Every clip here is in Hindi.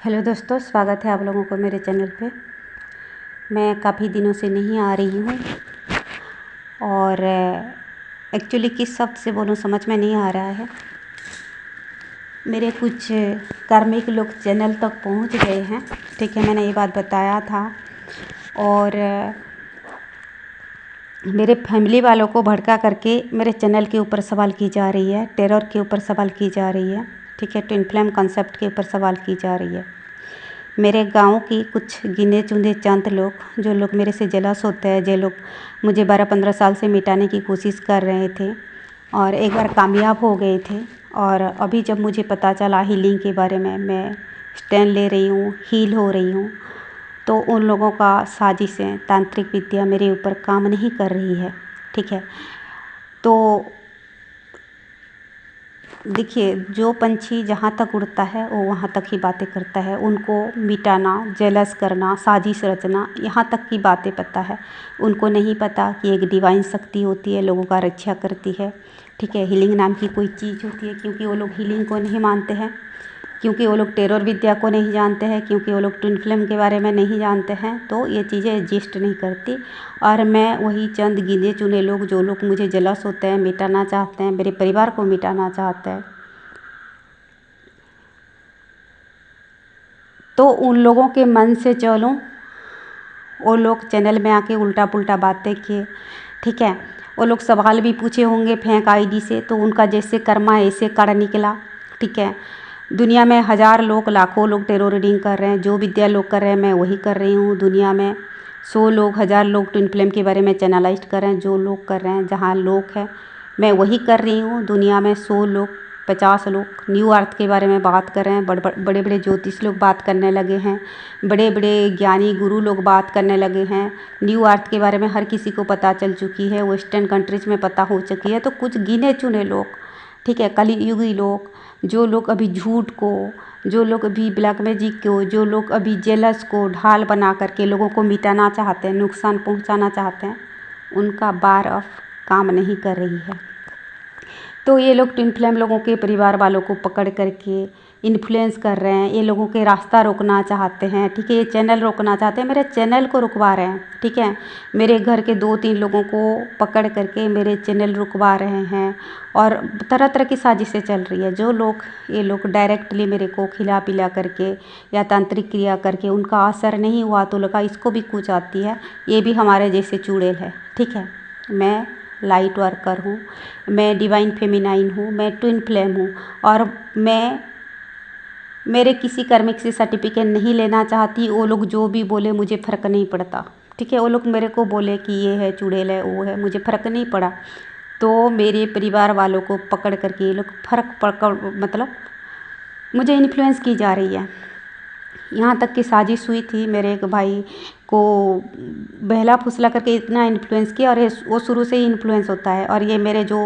हेलो दोस्तों, स्वागत है आप लोगों को मेरे चैनल पे। मैं काफ़ी दिनों से नहीं आ रही हूँ और एक्चुअली किस शब्द से बोलूँ समझ में नहीं आ रहा है। मेरे कुछ कार्मिक लोग चैनल तक पहुँच गए हैं, ठीक है, मैंने ये बात बताया था। और मेरे फैमिली वालों को भड़का करके मेरे चैनल के ऊपर सवाल की जा रही है, टेरर के ऊपर सवाल की जा रही है, ठीक है, ट्विन फ्लेम कॉन्सेप्ट के ऊपर सवाल की जा रही है। मेरे गांव की कुछ गिने चुने चंद लोग, जो लोग मेरे से जेलस होते हैं, जो लोग मुझे 12-15 साल से मिटाने की कोशिश कर रहे थे और एक बार कामयाब हो गए थे। और अभी जब मुझे पता चला हीलिंग के बारे में, मैं स्टैंड ले रही हूँ, हील हो रही हूँ, तो उन लोगों का साजिशें, तांत्रिक विद्या मेरे ऊपर काम नहीं कर रही है, ठीक है। तो देखिए, जो पंछी जहाँ तक उड़ता है वो वहाँ तक ही बातें करता है। उनको मिटाना, जेलस करना, साजिश रचना, यहाँ तक की बातें पता है। उनको नहीं पता कि एक डिवाइन शक्ति होती है, लोगों का रक्षा करती है, ठीक है। हीलिंग नाम की कोई चीज़ होती है, क्योंकि वो लोग हीलिंग को नहीं मानते हैं, क्योंकि वो लोग टेरर विद्या को नहीं जानते हैं, क्योंकि वो लोग ट्विन फ्लेम के बारे में नहीं जानते हैं, तो ये चीज़ें एग्जिस्ट नहीं करती। और मैं वही चंद गिने चुने लोग, जो लोग मुझे जेलस होते हैं, मिटाना चाहते हैं, मेरे परिवार को मिटाना चाहते हैं, तो उन लोगों के मन से चलूं। वो लोग चैनल में आके उल्टा पुल्टा बातें किए, ठीक है। वो लोग सवाल भी पूछे होंगे फेक आईडी से, तो उनका जैसे कर्मा ऐसे कर निकला, ठीक है। दुनिया में 1000 लोग, लाखों लोग टेरो रीडिंग कर रहे हैं। जो विद्या लोग कर रहे हैं मैं वही कर रही हूँ। दुनिया में 100 लोग, 1000 लोग ट्विन फ्लेम के बारे में चैनलाइज कर रहे हैं। जो लोग कर रहे हैं, जहाँ लोग हैं मैं वही कर रही हूँ। दुनिया में 100 लोग, 50 लोग न्यू अर्थ के बारे में बात कर रहे हैं। बड़े बड़े ज्योतिष लोग बात करने लगे हैं, बड़े बड़े ज्ञानी गुरु लोग बात करने लगे हैं। न्यू अर्थ के बारे में हर किसी को पता चल चुकी है, वेस्टर्न कंट्रीज में पता हो चुकी है। तो कुछ गिने चुने लोग, ठीक है, कलियुगी लोग, जो लोग अभी झूठ को, जो लोग अभी ब्लैक मैजिक को, जो लोग अभी जेलस को ढाल बना करके लोगों को मिटाना चाहते हैं, नुकसान पहुंचाना चाहते हैं, उनका बार अब काम नहीं कर रही है। तो ये लोग ट्विन फ्लेम लोगों के परिवार वालों को पकड़ करके इन्फ्लुएंस कर रहे हैं। ये लोगों के रास्ता रोकना चाहते हैं, ठीक है, ये चैनल रोकना चाहते हैं, मेरे चैनल को रुकवा रहे हैं, ठीक है। मेरे घर के 2-3 लोगों को पकड़ करके मेरे चैनल रुकवा रहे हैं और तरह तरह की साजिशें चल रही है। जो लोग, ये लोग डायरेक्टली मेरे को खिला पिला करके या तांत्रिक क्रिया करके उनका असर नहीं हुआ तो लगा इसको भी कुछ आती है, ये भी हमारे जैसे चुड़ैल है, ठीक है। मैं लाइट वर्कर हूँ, मैं डिवाइन फेमिनाइन हूँ, मैं ट्विन फ्लेम हूँ और मैं मेरे किसी कर्मिक से सर्टिफिकेट नहीं लेना चाहती। वो लोग जो भी बोले मुझे फ़र्क नहीं पड़ता, ठीक है। वो लोग मेरे को बोले कि ये है चुड़ैल है, वो है, मुझे फ़र्क नहीं पड़ा। तो मेरे परिवार वालों को पकड़ करके ये लोग मतलब मुझे इन्फ्लुएंस की जा रही है। यहाँ तक कि साजिश हुई थी, मेरे एक भाई को बहला फुसला करके इतना इन्फ्लुएंस किया, और वो शुरू से ही इन्फ्लुएंस होता है। और ये मेरे जो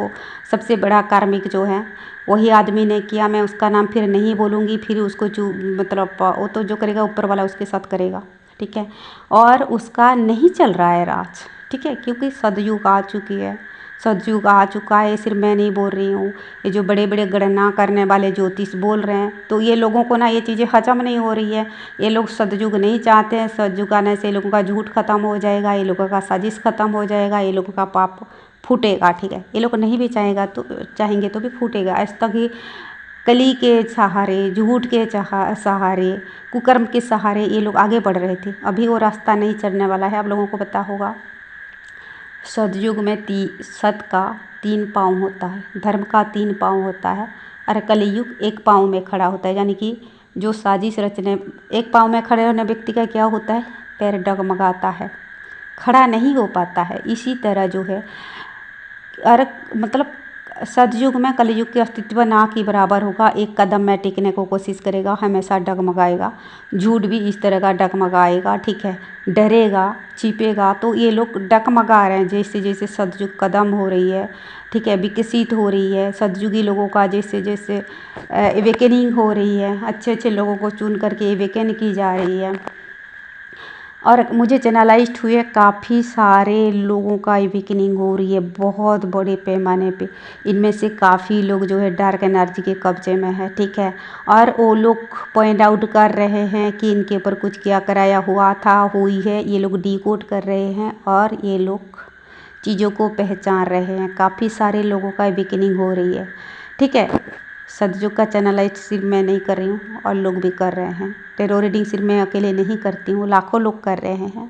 सबसे बड़ा कार्मिक जो है वही आदमी ने किया। मैं उसका नाम फिर नहीं बोलूँगी, फिर उसको मतलब वो तो जो करेगा ऊपर वाला उसके साथ करेगा, ठीक है। और उसका नहीं चल रहा है राज, ठीक है, क्योंकि सदयुग आ चुकी है, सतयुग आ चुका है। सिर्फ मैं नहीं बोल रही हूँ, ये जो बड़े बड़े गणना करने वाले ज्योतिष बोल रहे हैं, तो ये लोगों को ना ये चीज़ें हजम नहीं हो रही है। ये लोग सतयुग नहीं चाहते हैं। सतयुग आने से ये लोगों का झूठ खत्म हो जाएगा, ये लोगों का साजिश खत्म हो जाएगा, ये लोगों का पाप फूटेगा, ठीक है। ये लोग नहीं भी चाहेंगे तो भी फूटेगा। आज तक ही कली के सहारे, झूठ के सहारे, कुकर्म के सहारे ये लोग आगे बढ़ रहे थे। अभी वो रास्ता नहीं चलने वाला है, आप लोगों को पता होगा। सतयुग में सत का 3 पाँव होता है, धर्म का 3 पाँव होता है, और कलियुग 1 पाँव में खड़ा होता है। यानी कि जो साजिश रचने, 1 पाँव में खड़े होने व्यक्ति का क्या होता है, पैर डगमगाता है, खड़ा नहीं हो पाता है। इसी तरह जो है, और मतलब सतयुग में कलियुग के अस्तित्व ना के बराबर होगा। 1 कदम में टिकने को कोशिश करेगा, हमेशा डगमगाएगा, झूठ भी इस तरह का डगमगाएगा, ठीक है, डरेगा, छिपेगा। तो ये लोग डगमगा रहे हैं जैसे जैसे सतयुग कदम हो रही है, ठीक है, विकसित हो रही है। सतयुगी लोगों का जैसे जैसे एवेकनिंग हो रही है, अच्छे अच्छे लोगों को चुन करके एवेकन की जा रही है। और मुझे चैनलाइज्ड हुए काफ़ी सारे लोगों का अवेकनिंग हो रही है बहुत बड़े पैमाने पे। इनमें से काफ़ी लोग जो है डार्क एनर्जी के कब्जे में है, ठीक है। और वो लोग पॉइंट आउट कर रहे हैं कि इनके ऊपर कुछ क्या कराया हुआ था, हुई है, ये लोग डिकोड कर रहे हैं और ये लोग चीज़ों को पहचान रहे हैं। काफ़ी सारे लोगों का अवेकनिंग हो रही है, ठीक है। सतयुग का चैनलाइज सिर्फ मैं नहीं कर रही हूँ और लोग भी कर रहे हैं। टेरो रीडिंग सिर्फ मैं अकेले नहीं करती हूँ, लाखों लोग कर रहे हैं।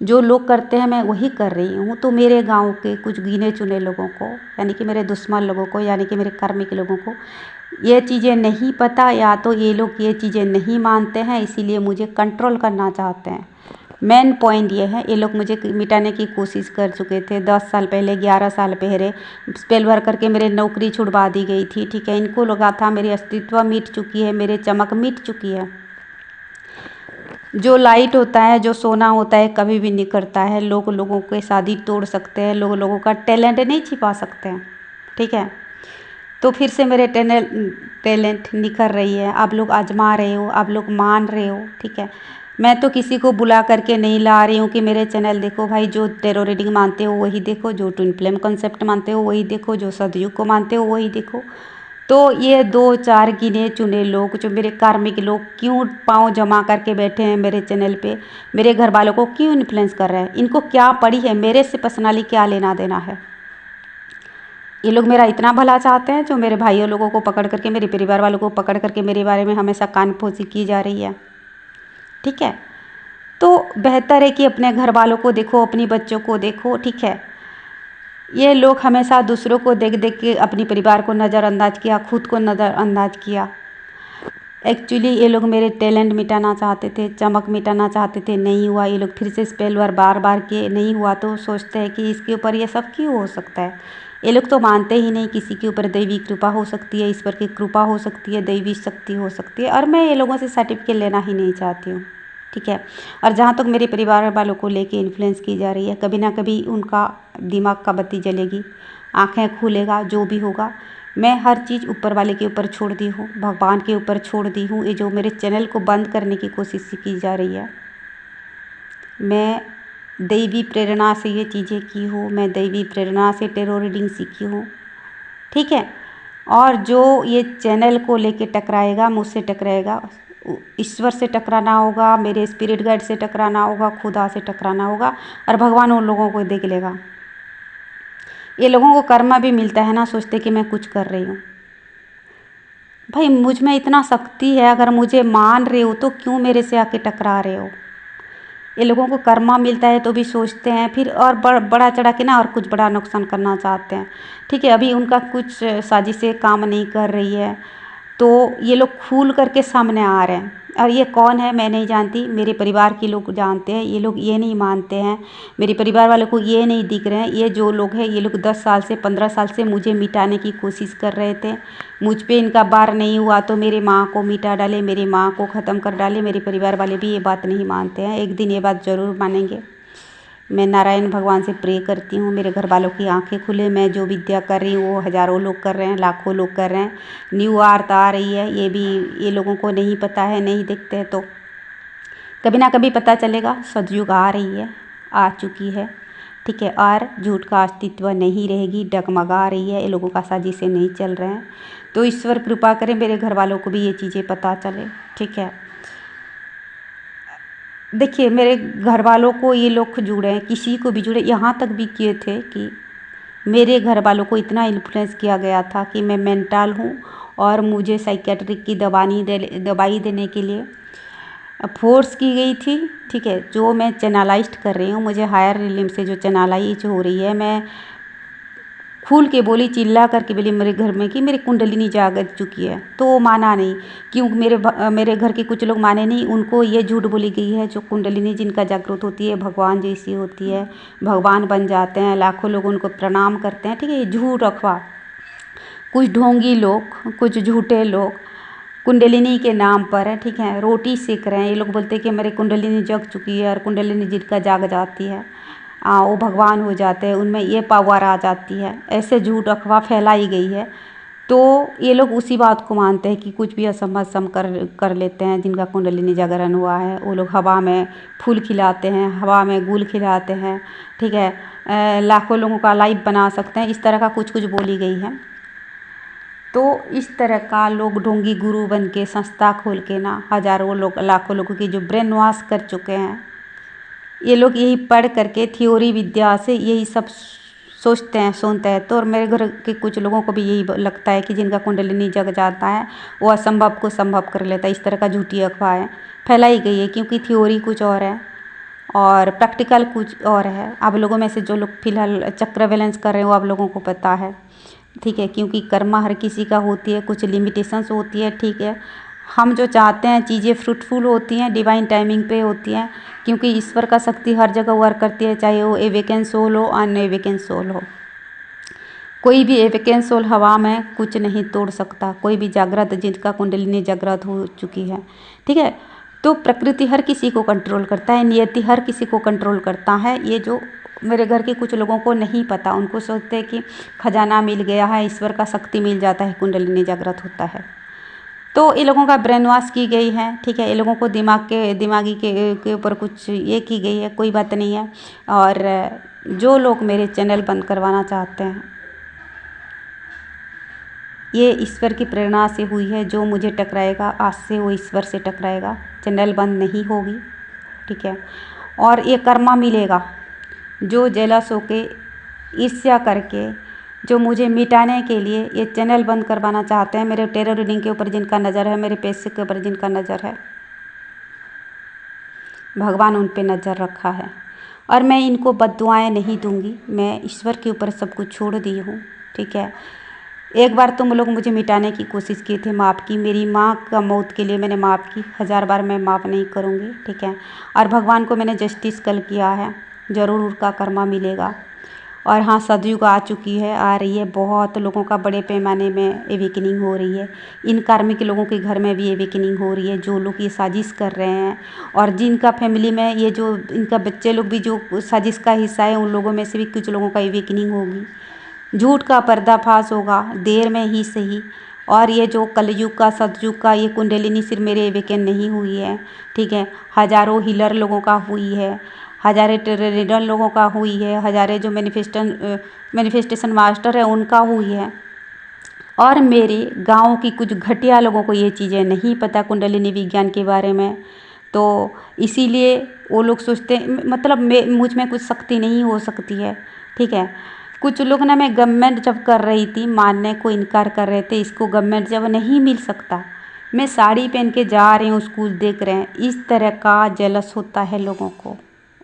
जो लोग करते हैं मैं वही कर रही हूँ। तो मेरे गांव के कुछ गिने चुने लोगों को, यानी कि मेरे दुश्मन लोगों को, यानी कि मेरे कर्मिक लोगों को ये चीज़ें नहीं पता, या तो ये लोग ये चीज़ें नहीं मानते हैं, इसीलिए मुझे कंट्रोल करना चाहते हैं। मेन पॉइंट ये है, ये लोग मुझे मिटाने की कोशिश कर चुके थे 10 साल पहले, 11 साल पहले स्पेल वर्क करके मेरे नौकरी छुड़वा दी गई थी, ठीक है। इनको लगा था मेरी अस्तित्व मिट चुकी है, मेरे चमक मिट चुकी है। जो लाइट होता है, जो सोना होता है, कभी भी निकलता है। लोग लोगों के शादी तोड़ सकते हैं, लोग लोगों का टैलेंट नहीं छिपा सकते हैं, ठीक है। तो फिर से मेरे टैलेंट निखर रही है। आप लोग आजमा रहे हो, आप लोग मान रहे हो, ठीक है। मैं तो किसी को बुला करके नहीं ला रही हूँ कि मेरे चैनल देखो भाई। जो टेरो रीडिंग मानते हो वही देखो, जो ट्विन फ्लेम कॉन्सेप्ट मानते हो वही देखो, जो सतयुग को मानते हो वही देखो। तो ये 2-4 गिने चुने लोग, जो मेरे कार्मिक लोग, क्यों पाँव जमा करके बैठे हैं मेरे चैनल पे, मेरे घर वालों को क्यों इन्फ्लुएंस कर रहे हैं? इनको क्या पड़ी है? मेरे से पर्सनली क्या लेना देना है? ये लोग मेरा इतना भला चाहते हैं, जो मेरे भाइयों लोगों को पकड़ करके, मेरे परिवार वालों को पकड़ करके मेरे बारे में हमेशा कानफोसी की जा रही है, ठीक है। तो बेहतर है कि अपने घर वालों को देखो, अपनी बच्चों को देखो, ठीक है। ये लोग हमेशा दूसरों को देख देख के अपनी परिवार को नज़रअंदाज किया, खुद को नज़रअंदाज किया। एक्चुअली ये लोग मेरे टैलेंट मिटाना चाहते थे, चमक मिटाना चाहते थे, नहीं हुआ। ये लोग फिर से स्पेल वर्क बार बार किए, नहीं हुआ। तो सोचते हैं कि इसके ऊपर ये सब क्यों हो सकता है। ये लोग तो मानते ही नहीं किसी के ऊपर दैवी कृपा हो सकती है, ईश्वर की कृपा हो सकती है, दैवी शक्ति हो सकती है। और मैं ये लोगों से सर्टिफिकेट लेना ही नहीं चाहती हूँ, ठीक है। और जहाँ तक मेरे परिवार वालों को लेके इन्फ्लुएंस की जा रही है, कभी ना कभी उनका दिमाग का बत्ती जलेगी, आँखें खुलेगा, जो भी होगा। मैं हर चीज़ ऊपर वाले के ऊपर छोड़ दी हूँ, भगवान के ऊपर छोड़ दी हूँ। ये जो मेरे चैनल को बंद करने की कोशिश की जा रही है, मैं दैवी प्रेरणा से ये चीज़ें की हूँ, मैं दैवी प्रेरणा से टेरो रीडिंग सीखी हूँ, ठीक है। और जो ये चैनल को लेके टकराएगा, मुझसे टकराएगा, ईश्वर से टकराना होगा, मेरे स्पिरिट गाइड से टकराना होगा, खुदा से टकराना होगा, और भगवान उन लोगों को देख लेगा। ये लोगों को कर्मा भी मिलता है ना, सोचते कि मैं कुछ कर रही हूँ। भाई मुझ में इतना शक्ति है, अगर मुझे मान रहे हो तो क्यों मेरे से आके टकरा रहे हो? ये लोगों को कर्मा मिलता है तो भी सोचते हैं फिर, और बड़ा चढ़ा के ना और कुछ बड़ा नुकसान करना चाहते हैं, ठीक है। अभी उनका कुछ साजिशें काम नहीं कर रही है, तो ये लोग खुल करके सामने आ रहे हैं। और ये कौन है मैं नहीं जानती, मेरे परिवार के लोग जानते हैं। ये लोग ये नहीं मानते हैं, मेरे परिवार वालों को ये नहीं दिख रहे हैं। ये जो लोग हैं, ये लोग 10 साल से 15 साल से मुझे मिटाने की कोशिश कर रहे थे। मुझ पे इनका बार नहीं हुआ तो मेरी माँ को मिटा डाले, मेरी माँ को ख़त्म कर डाले। मेरे परिवार वाले भी ये बात नहीं मानते हैं, एक दिन ये बात ज़रूर मानेंगे। मैं नारायण भगवान से प्रे करती हूँ मेरे घर वालों की आंखें खुले। मैं जो विद्या कर रही हूँ वो हज़ारों लोग कर रहे हैं, लाखों लोग कर रहे हैं। न्यू आर्ट आ रही है, ये भी ये लोगों को नहीं पता है, नहीं देखते हैं, तो कभी ना कभी पता चलेगा। सतयुग आ रही है, आ चुकी है, ठीक है। और झूठ का अस्तित्व नहीं रहेगी, डगमगा रही है, ये लोगों का साजिशें नहीं चल रहे हैं। तो ईश्वर कृपा करे मेरे घर वालों को भी ये चीज़ें पता चले, ठीक है। देखिए मेरे घर वालों को ये लोग जुड़े हैं, किसी को भी जुड़े, यहाँ तक भी किए थे कि मेरे घर वालों को इतना इन्फ्लुएंस किया गया था कि मैं मेंटल हूँ और मुझे साइकेट्रिक की दवाई देने के लिए फोर्स की गई थी, ठीक है। जो मैं चैनलाइज्ड कर रही हूँ, मुझे हायर रिलिम से जो चैनलाइज हो रही है, मैं खुल के बोली, चिल्ला करके बोली मेरे घर में कि मेरी कुंडलिनी जाग चुकी है। तो वो माना नहीं, क्यों मेरे घर के कुछ लोग माने नहीं। उनको ये झूठ बोली गई है, जो कुंडलिनी जिनका जागृत होती है भगवान जैसी होती है, भगवान बन जाते हैं, लाखों लोग उनको प्रणाम करते हैं, ठीक है। ये झूठ अफवाह, कुछ ढोंगी लोग, कुछ झूठे लोग कुंडलिनी के नाम पर है, ठीक है, रोटी सेक रहे हैं। ये लोग बोलते हैं कि मेरी कुंडलिनी जग चुकी है, और कुंडलिनी जिनका जाग जाती है वो भगवान हो जाते हैं, उनमें ये पावर आ जाती है। ऐसे झूठ अफवाह फैलाई गई है। तो ये लोग उसी बात को मानते हैं कि कुछ भी असम कर लेते हैं। जिनका कुंडलिनी जागरण हुआ है वो लोग हवा में फूल खिलाते हैं, हवा में गुल खिलाते हैं, ठीक है, लाखों लोगों का लाइफ बना सकते हैं, इस तरह का कुछ कुछ बोली गई है। तो इस तरह का लोग ढोंगी गुरु बन के संस्था खोल के ना हज़ारों लोग लाखों लोगों की जो ब्रेन वॉश कर चुके हैं। ये लोग यही पढ़ करके थ्योरी विद्या से यही सब सोचते हैं सुनते हैं। तो और मेरे घर के कुछ लोगों को भी यही लगता है कि जिनका कुंडलिनी जग जाता है वो असंभव को संभव कर लेता है। इस तरह का झूठी अफवाह फैलाई गई है, क्योंकि थ्योरी कुछ और है और प्रैक्टिकल कुछ और है। आप लोगों में से जो लोग फिलहाल चक्र बैलेंस कर रहे हैं वो आप लोगों को पता है, ठीक है, क्योंकि कर्मा हर किसी का होती है, कुछ लिमिटेशंस होती है, ठीक है। हम जो चाहते हैं चीज़ें फ्रूटफुल होती हैं, डिवाइन टाइमिंग पे होती हैं, क्योंकि ईश्वर का शक्ति हर जगह वर्क करती है, चाहे वो एवेकेंट सोल हो अनएवेकेंट सोल हो। कोई भी एवेकेंट सोल हवा में कुछ नहीं तोड़ सकता, कोई भी जागृत जिनका कुंडलिनी जागृत हो चुकी है, ठीक है। तो प्रकृति हर किसी को कंट्रोल करता है, नियति हर किसी को कंट्रोल करता है। ये जो मेरे घर के कुछ लोगों को नहीं पता, उनको सोचते हैं कि खजाना मिल गया है, ईश्वर का शक्ति मिल जाता है, कुंडलिनी जागृत होता है। तो ये लोगों का ब्रेन वॉश की गई है, ठीक है। ये लोगों को दिमागी के ऊपर कुछ ये की गई है, कोई बात नहीं है। और जो लोग मेरे चैनल बंद करवाना चाहते हैं, ये ईश्वर की प्रेरणा से हुई है। जो मुझे टकराएगा आज से वो ईश्वर से टकराएगा, चैनल बंद नहीं होगी, ठीक है। और ये कर्मा मिलेगा। जो जेलस होके ईर्ष्या करके जो मुझे मिटाने के लिए ये चैनल बंद करवाना चाहते हैं, मेरे टेरो रीडिंग के ऊपर जिनका नज़र है, मेरे पैसे के ऊपर जिनका नज़र है, भगवान उन पे नज़र रखा है। और मैं इनको बद्दुआएं नहीं दूंगी, मैं ईश्वर के ऊपर सब कुछ छोड़ दी हूँ, ठीक है। एक बार तुम लोग मुझे मिटाने की कोशिश किए थे, माफ़ की। मेरी माँ का मौत के लिए मैंने माफ़ की, 1000 बार मैं माफ़ नहीं करूँगी, ठीक है। और भगवान को मैंने जस्टिस कल किया है, ज़रूर उनका कर्मा मिलेगा। और हाँ, सदयुग आ चुकी है, आ रही है। बहुत लोगों का बड़े पैमाने में एवेकनिंग हो रही है। इन कार्मिक लोगों के घर में भी एवेकनिंग हो रही है, जो लोग ये साजिश कर रहे हैं। और जिनका फैमिली में ये जो इनका बच्चे लोग भी जो साजिश का हिस्सा है, उन लोगों में से भी कुछ लोगों का एवेकनिंग होगी। झूठ का पर्दाफाश होगा, देर में ही सही। और ये जो कलयुग का सतयुग का ये कुंडलिनी सिर्फ मेरे एवेकन नहीं हुई है, ठीक है। हज़ारों हीलर लोगों का हुई है, हज़ारे रीडर लोगों का हुई है, हज़ारे जो मैनिफेस्टेशन मास्टर है उनका हुई है। और मेरे गांव की कुछ घटिया लोगों को ये चीज़ें नहीं पता कुंडलिनी विज्ञान के बारे में, तो इसीलिए वो लोग सोचते मतलब मुझ में कुछ शक्ति नहीं हो सकती है, ठीक है। कुछ लोग ना, मैं गवर्नमेंट जब कर रही थी मानने को इनकार कर रहे थे, इसको गवर्नमेंट जब नहीं मिल सकता, मैं साड़ी पहन के जा रही हूँ, स्कूल देख रहे हैं, इस तरह का जेलस होता है लोगों को।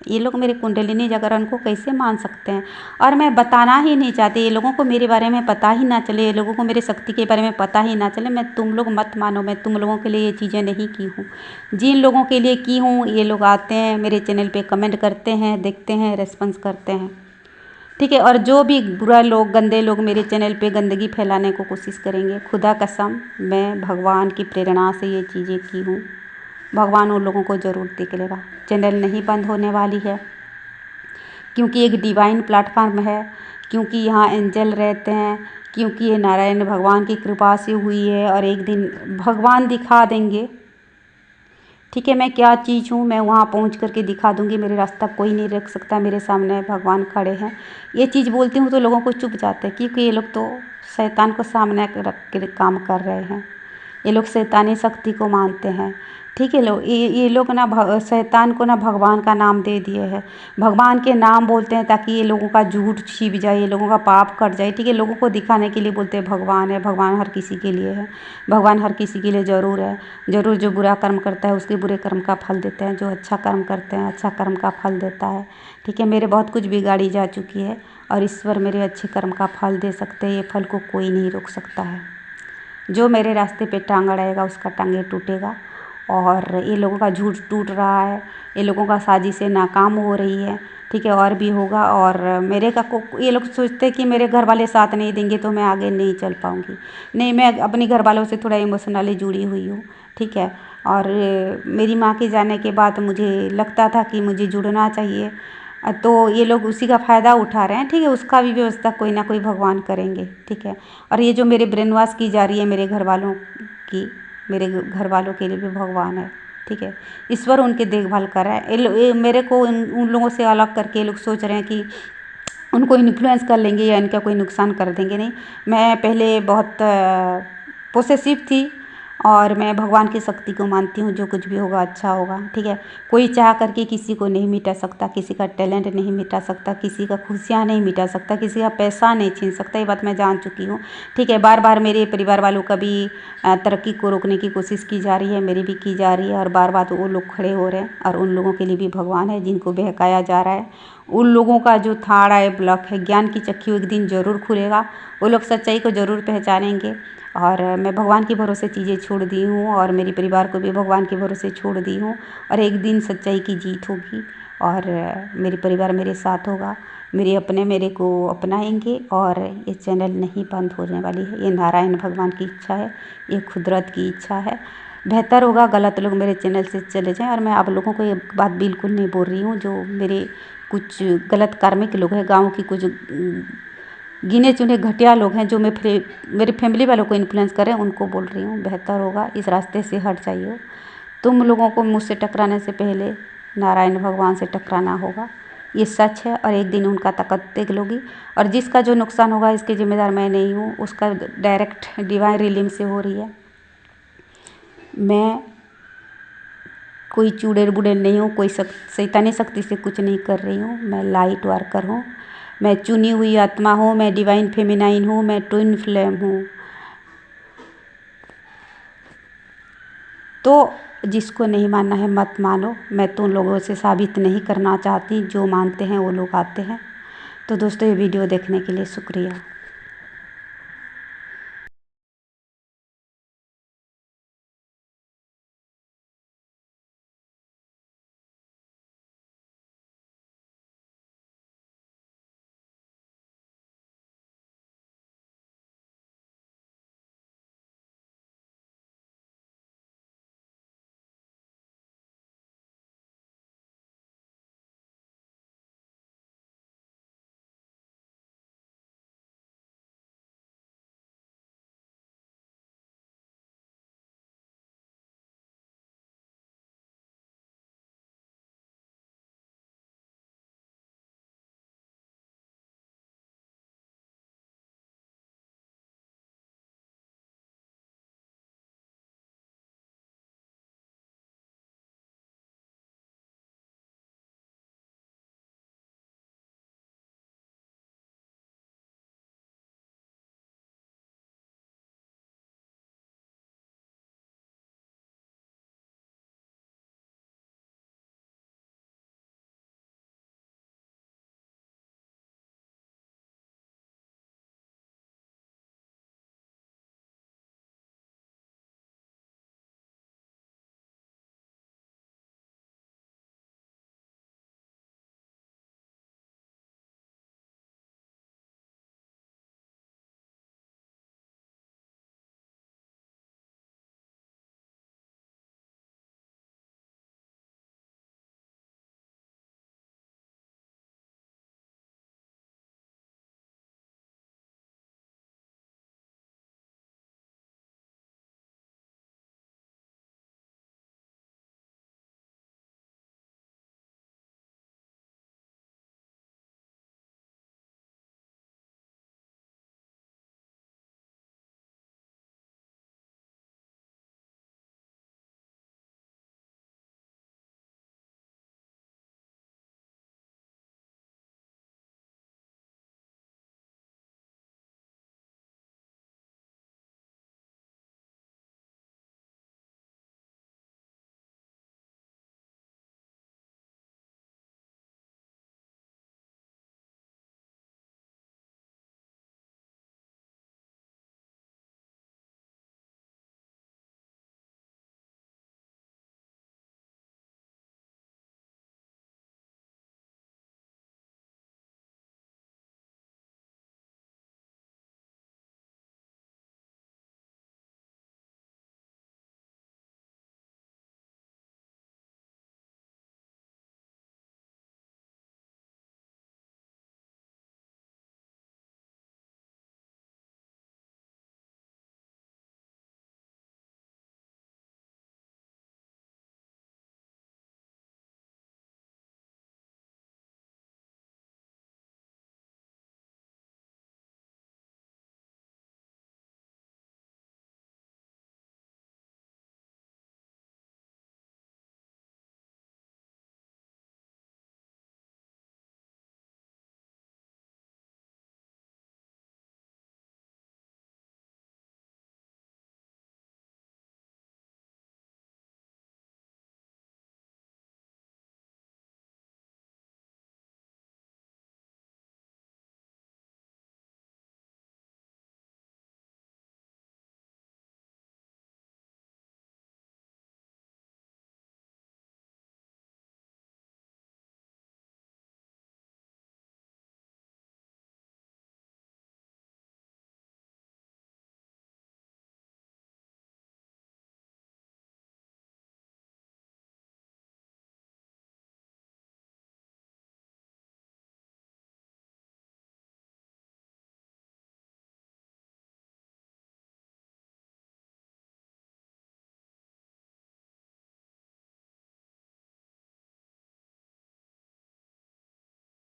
ये लोग मेरे कुंडलिनी जागरण को कैसे मान सकते हैं। और मैं बताना ही नहीं चाहती, ये लोगों को मेरे बारे में पता ही ना चले, ये लोगों को मेरे शक्ति के बारे में पता ही ना चले। मैं तुम लोग मत मानो, मैं तुम लोगों के लिए ये चीज़ें नहीं की हूँ। जिन लोगों के लिए की हूँ, ये लोग आते हैं मेरे चैनल पे, कमेंट करते हैं, देखते हैं, रेस्पॉन्स करते हैं, ठीक है। और जो भी बुरा लोग, गंदे लोग मेरे चैनल पे गंदगी फैलाने को कोशिश करेंगे, खुदा कसम मैं भगवान की प्रेरणा से ये चीज़ें की हूँ, भगवान उन लोगों को ज़रूर देख लेगा। चैनल नहीं बंद होने वाली है, क्योंकि एक डिवाइन प्लेटफार्म है, क्योंकि यहाँ एंजल रहते हैं, क्योंकि ये नारायण भगवान की कृपा से हुई है। और एक दिन भगवान दिखा देंगे, ठीक है। मैं क्या चीज़ हूँ मैं वहाँ पहुँच करके दिखा दूँगी, मेरे रास्ता कोई नहीं रख सकता, मेरे सामने भगवान खड़े हैं। ये चीज़ बोलती हूँ तो लोगों को चुप जाते हैं, क्योंकि ये लोग तो शैतान को सामने रख के काम कर रहे हैं। ये लोग शैतानी शक्ति को मानते हैं, ठीक है। ये लोग ना शैतान को ना भगवान का नाम दे दिए हैं, भगवान के नाम बोलते हैं ताकि ये लोगों का झूठ छिप जाए, ये लोगों का पाप कट जाए, ठीक है। लोगों को दिखाने के लिए बोलते हैं भगवान है, भगवान हर किसी के लिए है, भगवान हर किसी के लिए ज़रूर है, ज़रूर। जो बुरा कर्म करता है उसके बुरे कर्म का फल देते हैं, जो अच्छा कर्म करते हैं अच्छा कर्म का फल देता है, ठीक है। मेरे बहुत कुछ बिगाड़ी जा चुकी है और ईश्वर मेरे अच्छे कर्म का फल दे सकते हैं, ये फल को कोई नहीं रोक सकता है। जो मेरे रास्ते पे टांग अड़ाएगा उसका टांगे टूटेगा। और ये लोगों का झूठ टूट रहा है, ये लोगों का साजिशें नाकाम हो रही है, ठीक है। और भी होगा। और मेरे का ये लोग सोचते हैं कि मेरे घर वाले साथ नहीं देंगे तो मैं आगे नहीं चल पाऊँगी। नहीं, मैं अपने घर वालों से थोड़ा इमोशनली जुड़ी हुई हूँ, ठीक है। और मेरी माँ के जाने के बाद मुझे लगता था कि मुझे जुड़ना चाहिए, तो ये लोग उसी का फ़ायदा उठा रहे हैं, ठीक है। उसका भी व्यवस्था कोई ना कोई भगवान करेंगे, ठीक है। और ये जो मेरे ब्रेन वॉश की जा रही है मेरे घर वालों की, मेरे घर वालों के लिए भी भगवान है, ठीक है। ईश्वर उनकी देखभाल कर रहा है। ये मेरे को उन लोगों से अलग करके ये लोग सोच रहे हैं कि उनको इन्फ्लुएंस कर लेंगे या इनका कोई नुकसान कर देंगे। नहीं, मैं पहले बहुत पोसेसिव थी और मैं भगवान की शक्ति को मानती हूँ, जो कुछ भी होगा अच्छा होगा, ठीक है। कोई चाह करके किसी को नहीं मिटा सकता, किसी का टैलेंट नहीं मिटा सकता, किसी का खुशियाँ नहीं मिटा सकता, किसी का पैसा नहीं छीन सकता। ये बात मैं जान चुकी हूँ, ठीक है। बार बार मेरे परिवार वालों का भी तरक्की को रोकने की कोशिश की जा रही है, मेरी भी की जा रही है, और बार बार वो लोग खड़े हो रहे हैं। और उन लोगों के लिए भी भगवान है जिनको बहकाया जा रहा है। उन लोगों का जो थाड़ा है, ब्लॉक है, ज्ञान की चक्की एक दिन ज़रूर खुलेगा। वो लोग सच्चाई को ज़रूर पहचानेंगे। और मैं भगवान के भरोसे चीज़ें छोड़ दी हूँ और मेरे परिवार को भी भगवान के भरोसे छोड़ दी हूँ। और एक दिन सच्चाई की जीत होगी और मेरे परिवार मेरे साथ होगा, मेरे अपने मेरे को अपनाएंगे और ये चैनल नहीं बंद होने वाली है। ये नारायण भगवान की इच्छा है, ये कुदरत की इच्छा है। बेहतर होगा गलत लोग मेरे चैनल से चले जाएं। और मैं आप लोगों को ये बात बिल्कुल नहीं बोल रही हूँ, जो मेरे कुछ गलत कार्मिक लोग हैं, गाँव की कुछ गिने चुने घटिया लोग हैं, जो मेरी फैमिली वालों को इन्फ्लुएंस करें, उनको बोल रही हूँ बेहतर होगा इस रास्ते से हट जाइए। तुम लोगों को मुझसे टकराने से पहले नारायण भगवान से टकराना होगा, ये सच है। और एक दिन उनका ताकत देख लोगी। और जिसका जो नुकसान होगा इसके जिम्मेदार मैं नहीं हूँ, उसका डायरेक्ट डिवाइन रिलीम से हो रही है। मैं कोई चुड़ैल बुड़ैल नहीं हूँ, कोई शैतानी शक्ति से कुछ नहीं कर रही हूँ। मैं लाइट वर्कर हूँ, मैं चुनी हुई आत्मा हूँ, मैं डिवाइन फेमिनाइन हूँ, मैं ट्विन फ्लेम हूँ। तो जिसको नहीं मानना है मत मानो, मैं तो उन लोगों से साबित नहीं करना चाहती। जो मानते हैं वो लोग आते हैं। तो दोस्तों, ये वीडियो देखने के लिए शुक्रिया।